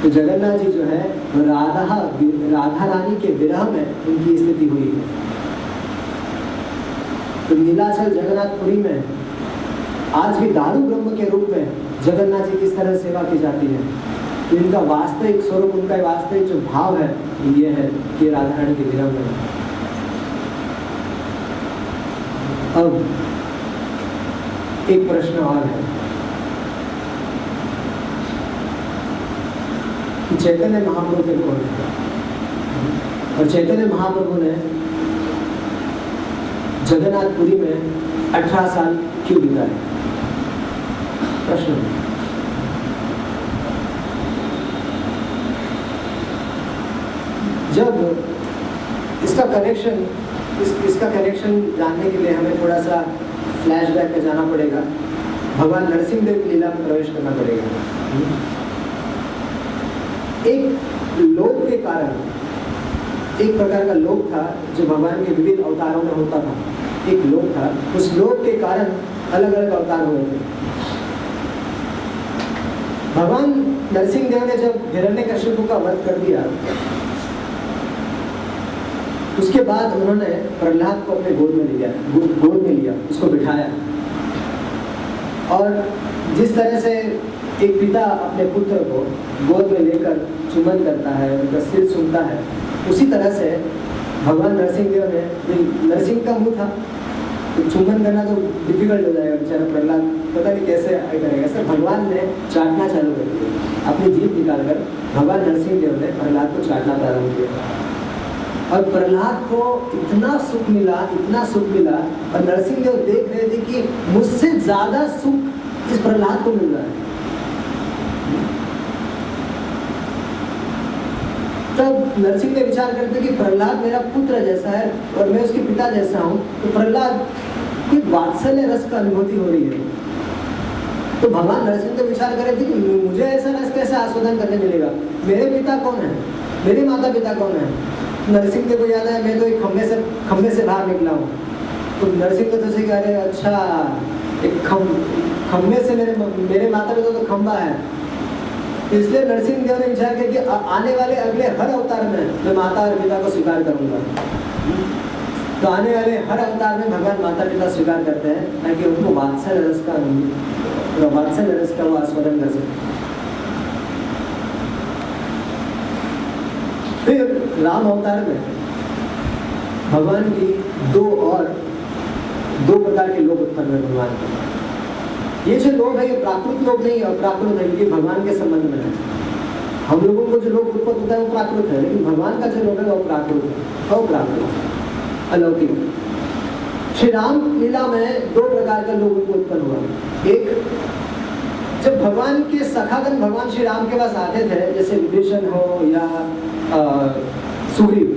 तो जगन्नाथ जी जो है वो राधा रानी के विरह में उनकी स्थिति हुई है। तो नीलाचल जगन्नाथपुरी में आज भी दारू ब्रह्म के रूप में जगन्नाथ जी किस तरह सेवा की जाती है। तो इनका वास्तविक स्वरूप, उनका वास्तविक जो भाव है ये है कि राधा रानी के विरह में। अब एक प्रश्न और है कि चैतन्य महाप्रभु फिर कौन है? और चैतन्य महाप्रभु ने जगन्नाथपुरी में 18 साल क्यों बिताए? प्रश्न। जब इसका कनेक्शन जानने के लिए हमें थोड़ा सा फ्लैशबैक में जाना पड़ेगा, भगवान नरसिंह देव की लीला में प्रवेश करना पड़ेगा। एक लोभ के कारण, एक प्रकार का लोभ था जो भगवान के विविध अवतारों में होता था। एक लोभ था, उस लोभ के कारण अलग अलग अवतार हुए थे। भगवान नरसिंह देव ने जब हिरण्यकशिपु का वध कर दिया, उसके बाद उन्होंने प्रहलाद को अपने गोद में लिया, उसको बिठाया। और जिस तरह से एक पिता अपने पुत्र को गोद में लेकर चुम्बन करता है, उनका सिर चूमता है, उसी तरह से भगवान नरसिंह देव ने, नरसिंह का मुंह था तो चुम्बन करना तो डिफिकल्ट हो जाएगा, बेचारा प्रहलाद पता नहीं कैसे करेगा। सर भगवान ने चाटना चालू कर दिया, अपनी जीभ निकालकर भगवान नरसिंह देव ने प्रहलाद को चाटना प्रारंभ किया। और प्रहलाद को इतना सुख मिला, इतना सुख मिला, और नरसिंह देव देख रहे थे कि मुझसे ज्यादा सुख इस प्रहलाद को मिल रहा है। तब नरसिंह देव विचार करते कि प्रहलाद मेरा पुत्र जैसा है और मैं उसके पिता जैसा हूँ, तो प्रहलाद कोई वात्सल्य रस का अनुभूति हो रही है। तो भगवान नरसिंह तो विचार करे थे कि मुझे ऐसा रस कैसे आस्वादन करने मिलेगा, मेरे पिता कौन है, मेरे माता पिता कौन है। नरसिंह को याद है मैं तो एक खम्भे से बाहर निकला हूँ। तो नरसिंह को तो से कह रहे अच्छा एक खम्भे से मेरे माता पिता तो खम्बा है। इसलिए नरसिंह देव ने विचार किया कि आने वाले अगले हर अवतार में मैं माता और पिता को स्वीकार करूंगा। तो आने वाले हर अवतार में भगवान माता पिता स्वीकार करते हैं ताकि उनको वात्सल्य रस का वो आस्वादन कर सके। फिर राम अवतार में भगवान की दो प्रकार के लोग उत्पन्न हुए भगवान के। ये जो लोग है ये प्राकृत लोग नहीं है, और प्राकृत है क्योंकि भगवान के संबंध में है। हम लोगों को जो लोग उत्पन्न होता है वो प्राकृत है, लेकिन भगवान का जो लोग है वो प्राकृत है, अप्राकृत अलौकिक। श्री राम लीला में दो प्रकार का लोग उत्पन्न हुआ। एक, जब भगवान के सखागण भगवान श्री राम के पास आते थे, जैसे विभीषण हो या सुग्रीव,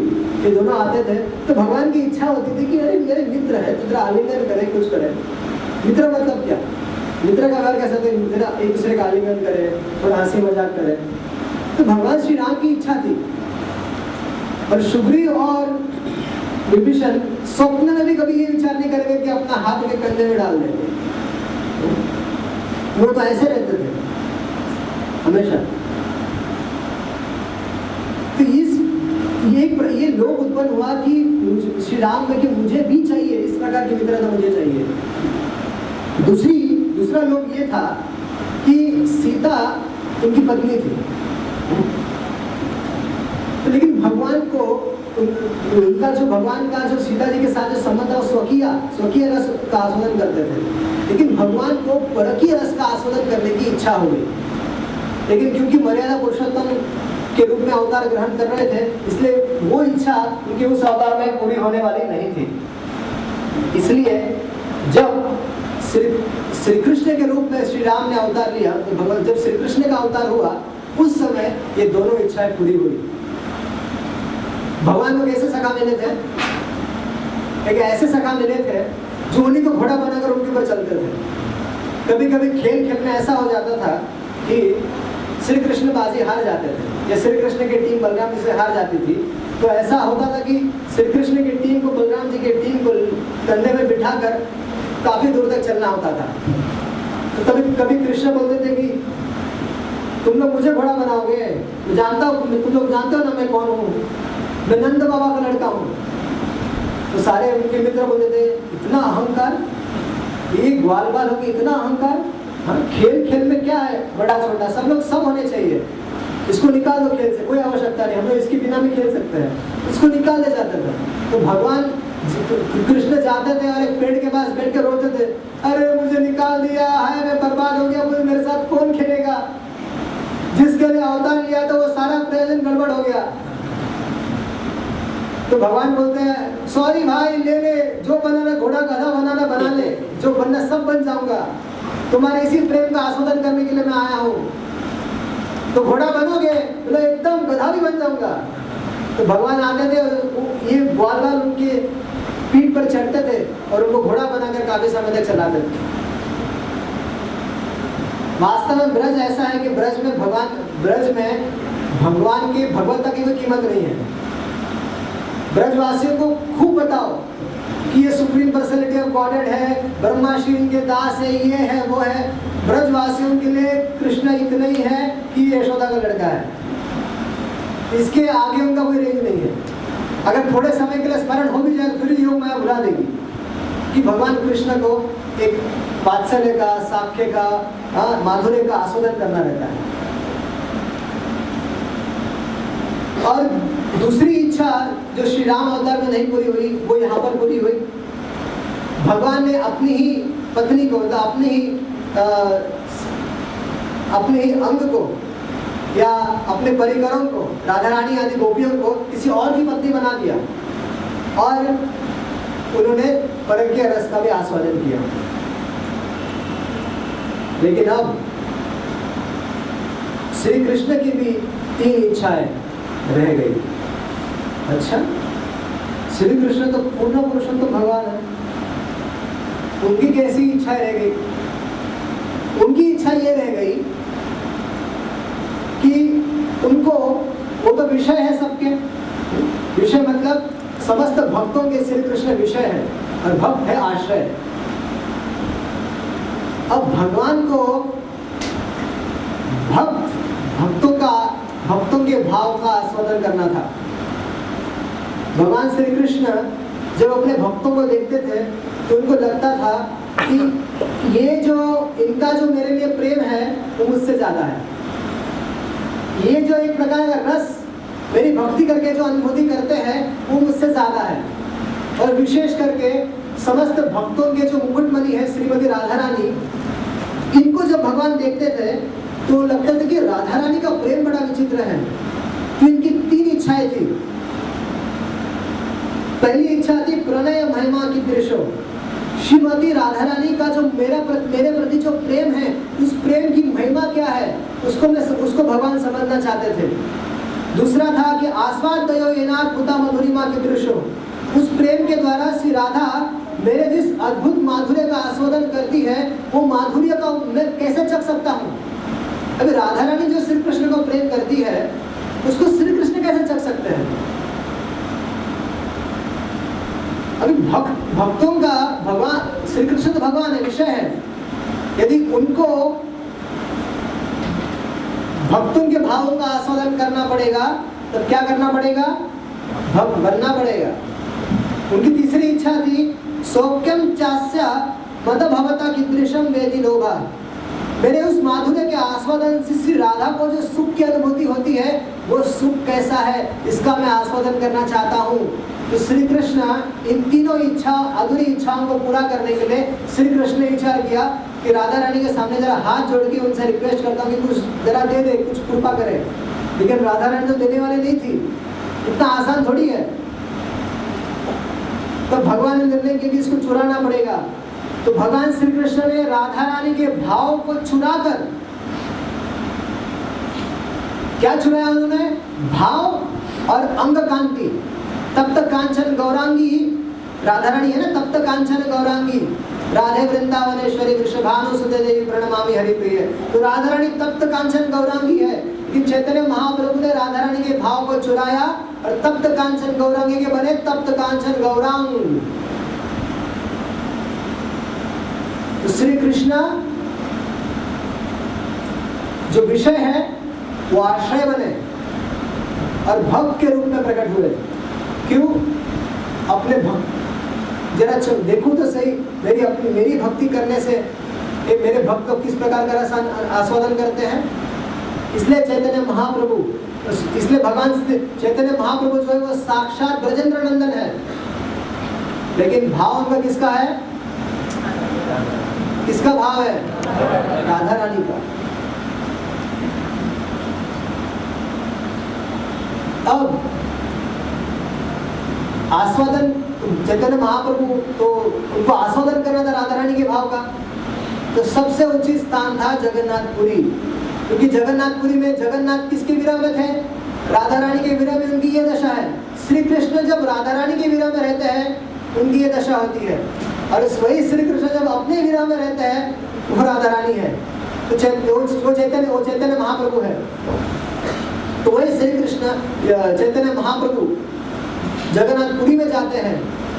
ये दोनों आते थे, तो भगवान की इच्छा होती थी कि अरे मेरे मित्र है, तो जरा आलिंगन करे, कुछ करे। मित्र मतलब क्या? मित्र का व्यवहार कैसा था? मित्र एक दूसरे का आलिंगन करे, थोड़ा हंसी मजाक करे। तो भगवान श्री राम की इच्छा थी। और सुग्रीव और विभीषण स्वप्न में भी कभी ये विचार नहीं करेंगे कि अपना हाथ उनके कंधे में डाल देंगे। वो तो ऐसे रहते थे हमेशा। तो ये लोग उत्पन्न हुआ कि श्री राम में कि मुझे भी चाहिए, इस प्रकार की मित्रता मुझे चाहिए। दूसरा लोग ये था कि सीता उनकी पत्नी थी, तो लेकिन भगवान को भगवान का जो सीता जी के साथ जो संबंध है वो स्वकीय रस का आस्वादन करते थे, लेकिन भगवान को परकीय रस का आस्वादन करने की इच्छा हो गई। लेकिन क्योंकि मर्यादा पुरुषोत्तम के रूप में अवतार ग्रहण कर रहे थे, इसलिए वो इच्छा उनके उस अवतार में पूरी होने वाली नहीं थी। इसलिए जब श्री कृष्ण के रूप में श्री राम ने अवतार लिया, तो भगवान जब श्री कृष्ण का अवतार हुआ उस समय ये दोनों इच्छाएं पूरी हुई। भगवान को कैसे सखा मिले थे? एक ऐसे सखा मिले थे जो उन्हीं को घोड़ा बनाकर उनके ऊपर चलते थे। कभी कभी खेल में ऐसा हो जाता था कि श्री कृष्ण बाजी हार जाते थे, या श्री कृष्ण की टीम बलराम जी से हार जाती थी। तो ऐसा होता था कि श्री कृष्ण की टीम को बलराम जी की टीम को कंधे में बिठाकर काफी दूर तक चलना होता था। तो कभी कृष्ण बोलते थे कि तुम लोग मुझे घोड़ा बनाओगे, तुम लोग जानते हो ना मैं कौन हूँ, मैं नंद बाबा का लड़का हूँ। तो सारे उनके मित्र बोलते थे इतना अहंकार, ये ग्वाल बाल होगी, इतना अहंकार। हाँ, खेल में क्या है, बड़ा छोटा सब लोग सब होने चाहिए, इसको निकाल दो खेल से, कोई आवश्यकता नहीं, हम लोग इसके बिना भी खेल सकते हैं। इसको निकाल दे जाते थे। तो भगवान कृष्ण जाते थे और एक पेड़ के पास बैठ के रोते थे, अरे मुझे निकाल दिया है, मैं बर्बाद हो गया, मुझे मेरे साथ कौन खेलेगा? जिसके लिए अवतार लिया था वो सारा प्रयोजन गड़बड़ हो गया। तो भगवान बोलते हैं सॉरी भाई, ले जो बनाना, घोड़ा गधा बनाना बना ले, जो बनना सब बन जाऊंगा, तुम्हारे इसी प्रेम का आस्वादन करने के लिए मैं आया हूँ। तो घोड़ा बनोगे तो एकदम गधा भी बन जाऊंगा। तो भगवान आते थे और ये ग्वाल बाल उनके पीठ पर चढ़ते थे और उनको घोड़ा बनाकर काफी समय तक चलाते थे। वास्तव में ब्रज ऐसा है कि ब्रज में भगवान की भगवत्ता की कोई कीमत नहीं है। ब्रजवासियों को खूब बताओ कि ये सुप्रीम पर्सनैलिटी ऑफ गॉडेड है, ब्रह्मा श्री इनके दास है, ये है वो है। ब्रजवासियों के लिए कृष्ण इतना ही है कि ये यशोदा का लड़का है, इसके आगे उनका कोई रेंज नहीं है। अगर थोड़े समय के लिए स्मरण हो भी जाए तो फिर योग माया भुला देगी कि भगवान कृष्ण को एक वात्सल्य का, साख्य का, माधुर्य का आस्वादन करना रहता है। और दूसरी इच्छा जो श्री राम अवतार में नहीं पूरी हुई वो यहाँ पर पूरी हुई। भगवान ने अपनी ही पत्नी को, अपने ही अंग को या अपने परिकरों को, राधा रानी आदि गोपियों को किसी और की पत्नी बना दिया और उन्होंने परकीय रस का भी आस्वादन किया। लेकिन अब श्री कृष्ण की भी 3 इच्छाएं रह गई। अच्छा, श्री कृष्ण तो पूर्ण पुरुषोत्तम भगवान है, उनकी कैसी इच्छा रह गई? उनकी इच्छा ये रह गई कि उनको, वो तो विषय है सबके, विषय मतलब समस्त भक्तों के श्री कृष्ण विषय है और भक्त है आश्रय। अब भगवान को भक्तों के भाव का आस्वादन करना था। भगवान श्री कृष्ण जब अपने भक्तों को देखते थे तो उनको लगता था कि ये जो इनका जो मेरे लिए प्रेम है वो मुझसे ज्यादा है। ये जो एक प्रकार का रस मेरी भक्ति करके जो अनुभूति करते हैं वो मुझसे ज्यादा है। और विशेष करके समस्त भक्तों के जो मुकुटमणि है श्रीमती राधा रानी, इनको जब भगवान देखते थे तो लगता था कि राधा रानी का प्रेम बड़ा विचित्र है। तो इनकी 3 इच्छाएं थी। पहली इच्छा थी प्रणय महिमा की दृश्यो, श्रीमती राधा रानी का जो मेरे प्रति जो प्रेम है उस प्रेम की महिमा क्या है उसको भगवान समझना चाहते थे। दूसरा था कि आस्वाद दयो येनार पुता मधुरिमा की दृश्यो, उस प्रेम के द्वारा श्री राधा मेरे जिस अद्भुत माधुर्य का आस्वादन करती है वो माधुर्य का मैं कैसे चख सकता हूँ। अभी राधा रानी जो श्री कृष्ण को प्रेम करती है उसको श्री कृष्ण कैसे चख सकते हैं? अभी भक्तों का भगवान श्री कृष्ण तो भगवान है, विषय है। यदि उनको भक्तों के भावों का आस्वादन करना पड़ेगा तब क्या करना पड़ेगा? भक्त बनना पड़ेगा। उनकी तीसरी इच्छा थी सौख्यम चास्य मद भवता कीदृशम वेदि लोभा, मेरे उस माधुर्य के आस्वादन से श्री राधा को जो सुख की अनुभूति होती है वो सुख कैसा है इसका मैं आस्वादन करना चाहता हूँ। तो श्री कृष्ण इन तीनों इच्छा अधूरी इच्छाओं को पूरा करने के लिए श्री कृष्ण ने विचार किया कि राधा रानी के सामने जरा हाथ जोड़ के उनसे रिक्वेस्ट करता हूँ कि कुछ जरा दे दे, कुछ कृपा करे। लेकिन राधा रानी तो देने वाले नहीं थी, इतना आसान थोड़ी है। तो भगवान ने निर्णय किया कि इसको चुराना पड़ेगा। तो भगवान श्री कृष्ण ने राधा रानी के भाव को चुराकर क्या चुराया उन्होंने? भाव और अंग कांति। तब तक कांचन गौरांगी राधा रानी है ना, तब तक कांचन गौरांगी राधे वृंदावनेश्वरी वृषभानुसुते देवी प्रणमामि हरिप्रिय। तो राधा रानी तब तक कांचन गौरांगी है कि चैतन्य महाप्रभु ने राधा रानी के भाव को चुराया और तप्त कांचन गौरांगी के बने तप्त कांचन गौरांग। तो श्री कृष्ण जो विषय है वो आश्रय बने और भक्त के रूप में प्रकट हुए। क्यों? अपने भक्त जरा देखो तो सही, मेरी भक्ति करने से मेरे भक्त किस प्रकार का रस आस्वादन करते हैं। इसलिए चैतन्य महाप्रभु, इसलिए भगवान चैतन्य महाप्रभु जो है वो साक्षात ब्रजेंद्र नंदन है, लेकिन भाव उनका किसका है? किसका भाव है? राधा रानी का। अब आस्वादन चैतन्य महाप्रभु तो उनको आस्वादन करना था राधा रानी के भाव का, तो सबसे उचित स्थान था जगन्नाथपुरी। क्योंकि जगन्नाथपुरी में जगन्नाथ किसके विरह में थे? राधा रानी के विरह में उनकी ये दशा है। श्री कृष्ण जब राधा रानी के विरह में रहते हैं उनकी ये दशा होती है, और वही श्री कृष्ण जब अपने विरह में रहते हैं वो राधा रानी है। तो वो चैतन्य महाप्रभु है। तो वही श्री कृष्ण चैतन्य महाप्रभु जगन्नाथपुरी में जाते हैं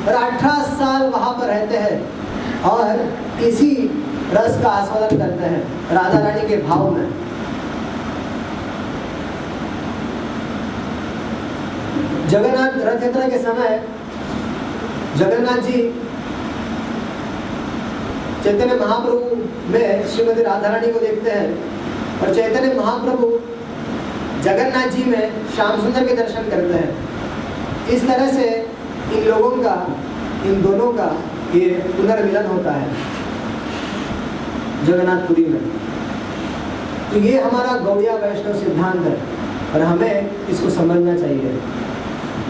और 18 साल वहां पर रहते हैं और इसी रस का आस्वादन करते हैं राधा रानी के भाव में। जगन्नाथ रथ यात्रा के समय जगन्नाथ जी चैतन्य महाप्रभु में श्रीमती राधा रानी को देखते हैं और चैतन्य महाप्रभु जगन्नाथ जी में श्याम सुंदर के दर्शन करते हैं। इस तरह से इन लोगों का, इन दोनों का ये पुनर्मिलन होता है जगन्नाथपुरी में। तो ये हमारा गौड़िया वैष्णव सिद्धांत है और हमें इसको समझना चाहिए।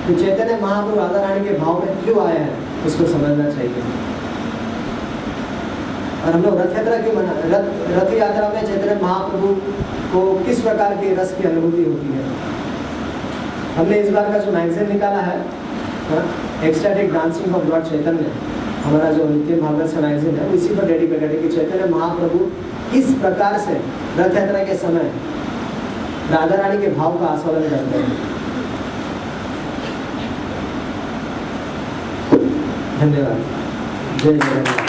तो चैतन्य महाप्रभु राधा रानी के भाव में क्यों आया है उसको समझना चाहिए। और हम लोग रथ यात्रा क्यों मना, रथ यात्रा में चैतन्य महाप्रभु को किस प्रकार की रस की अनुभूति होती है। हमने इस बार का जो मैगजीन निकाला है एक्सटैटिक डांसिंग ऑफ लॉर्ड चैतन्य, हमारा जो नित्य भागवत मैगजीन है इसी पर डेडिकेटेड है कि चैतन्य महाप्रभु किस प्रकार से रथ यात्रा के समय राधा रानी के भाव का आस्वादन करते हैं। धन्यवाद। जय जगन्नाथ।